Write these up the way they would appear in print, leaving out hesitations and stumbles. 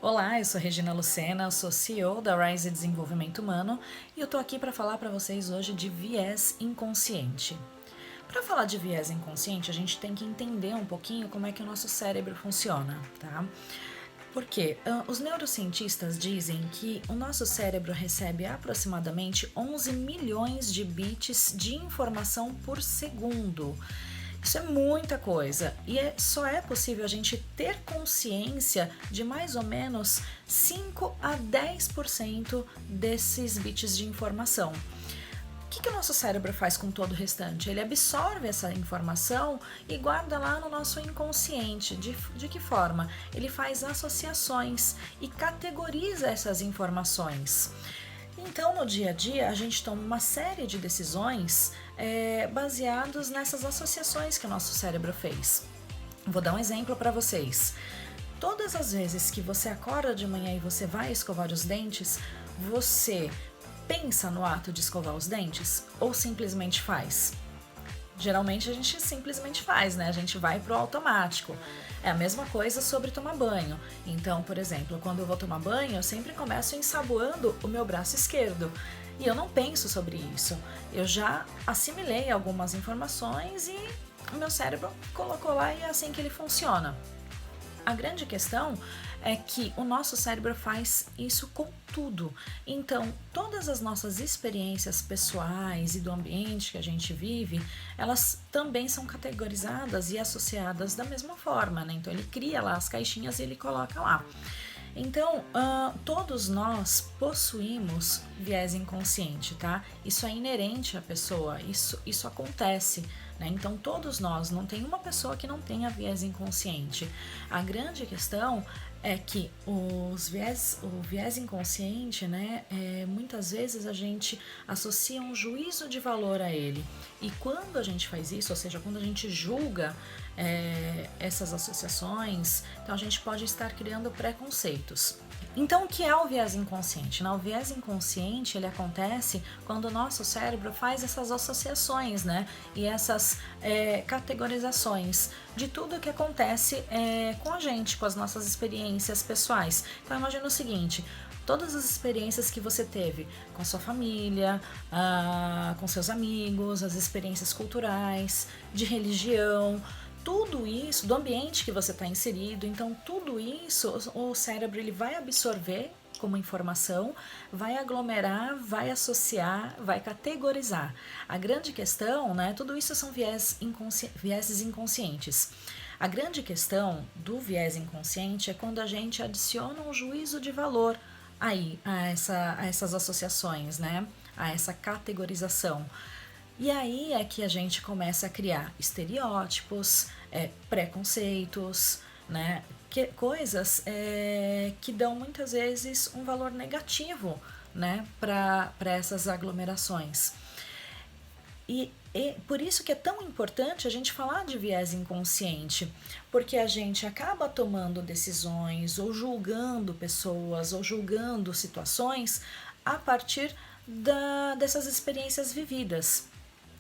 Olá, eu sou Regina Lucena, eu sou CEO da Rise Desenvolvimento Humano e eu tô aqui para falar para vocês hoje de viés inconsciente. Para falar de viés inconsciente, a gente tem que entender um pouquinho como é que o nosso cérebro funciona, tá? Porque os neurocientistas dizem que o nosso cérebro recebe aproximadamente 11 milhões de bits de informação por segundo. Isso é muita coisa e só é possível a gente ter consciência de mais ou menos 5 a 10% desses bits de informação. O que o nosso cérebro faz com todo o restante? Ele absorve essa informação e guarda lá no nosso inconsciente. De que forma? Ele faz associações e categoriza essas informações. Então, no dia a dia, a gente toma uma série de decisões baseados nessas associações que o nosso cérebro fez. Vou dar um exemplo para vocês. Todas as vezes que você acorda de manhã e você vai escovar os dentes, você pensa no ato de escovar os dentes ou simplesmente faz? Geralmente a gente simplesmente faz, né? A gente vai pro automático. É a mesma coisa sobre tomar banho. Então, por exemplo, quando eu vou tomar banho, eu sempre começo ensaboando o meu braço esquerdo. E eu não penso sobre isso. Eu já assimilei algumas informações e o meu cérebro colocou lá e é assim que ele funciona. A grande questão é que o nosso cérebro faz isso com tudo. Então, todas as nossas experiências pessoais e do ambiente que a gente vive, elas também são categorizadas e associadas da mesma forma, né? Então, ele cria lá as caixinhas e ele coloca lá. Então, todos nós possuímos viés inconsciente, tá? Isso é inerente à pessoa, isso acontece, né? Então, todos nós, não tem uma pessoa que não tenha viés inconsciente. A grande questão é que o viés inconsciente, né, muitas vezes a gente associa um juízo de valor a ele. E quando a gente faz isso, ou seja, quando a gente julga essas associações, então a gente pode estar criando preconceitos. Então, o que é o viés inconsciente? O viés inconsciente ele acontece quando o nosso cérebro faz essas associações, né? E essas categorizações de tudo que acontece com a gente, com as nossas experiências pessoais. Então, imagina o seguinte: todas as experiências que você teve com a sua família, com seus amigos, as experiências culturais, de religião, tudo isso, do ambiente que você está inserido, então tudo isso o cérebro ele vai absorver como informação, vai aglomerar, vai associar, vai categorizar. A grande questão, né, tudo isso são vieses inconscientes. A grande questão do viés inconsciente é quando a gente adiciona um juízo de valor aí a essas associações, né, a essa categorização. E aí é que a gente começa a criar estereótipos, preconceitos, né? Coisas que dão muitas vezes um valor negativo, né, para essas aglomerações. E por isso que é tão importante a gente falar de viés inconsciente, porque a gente acaba tomando decisões ou julgando pessoas ou julgando situações a partir dessas experiências vividas.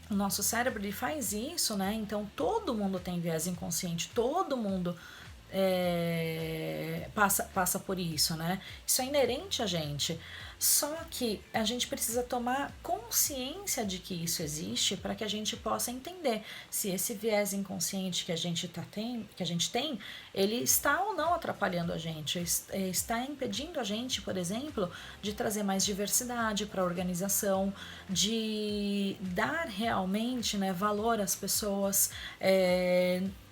O nosso cérebro ele faz isso, né? Então todo mundo tem viés inconsciente, todo mundo passa por isso, né? Isso é inerente a gente. Só que a gente precisa tomar consciência de que isso existe para que a gente possa entender se esse viés inconsciente que a gente tem, ele está ou não atrapalhando a gente, está impedindo a gente, por exemplo, de trazer mais diversidade para a organização, de dar realmente, né, valor às pessoas,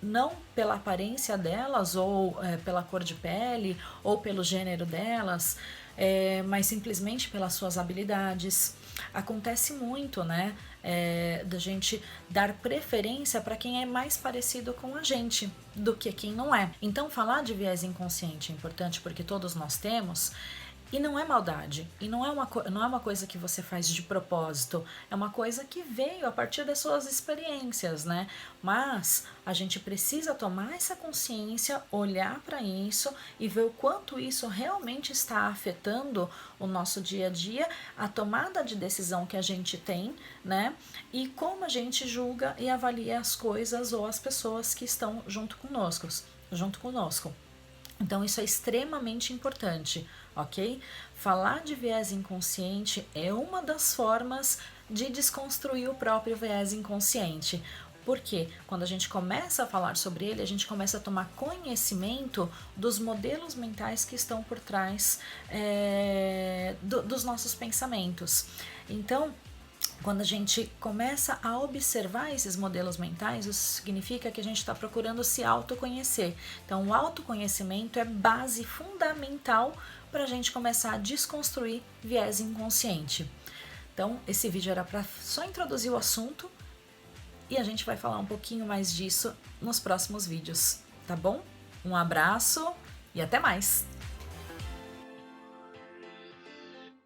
não pela aparência delas ou pela cor de pele ou pelo gênero delas, mas simplesmente pelas suas habilidades. Acontece muito, né, da gente dar preferência para quem é mais parecido com a gente do que quem não é. Então, falar de viés inconsciente é importante porque todos nós temos. E não é maldade, e não é uma coisa que você faz de propósito, é uma coisa que veio a partir das suas experiências, né? Mas a gente precisa tomar essa consciência, olhar para isso e ver o quanto isso realmente está afetando o nosso dia a dia, a tomada de decisão que a gente tem, né? E como a gente julga e avalia as coisas ou as pessoas que estão junto conosco. Então, isso é extremamente importante, ok? Falar de viés inconsciente é uma das formas de desconstruir o próprio viés inconsciente. Porque quando a gente começa a falar sobre ele, a gente começa a tomar conhecimento dos modelos mentais que estão por trás dos nossos pensamentos. Então, quando a gente começa a observar esses modelos mentais, isso significa que a gente está procurando se autoconhecer. Então, o autoconhecimento é base fundamental para a gente começar a desconstruir viés inconsciente. Então, esse vídeo era para só introduzir o assunto e a gente vai falar um pouquinho mais disso nos próximos vídeos, tá bom? Um abraço e até mais!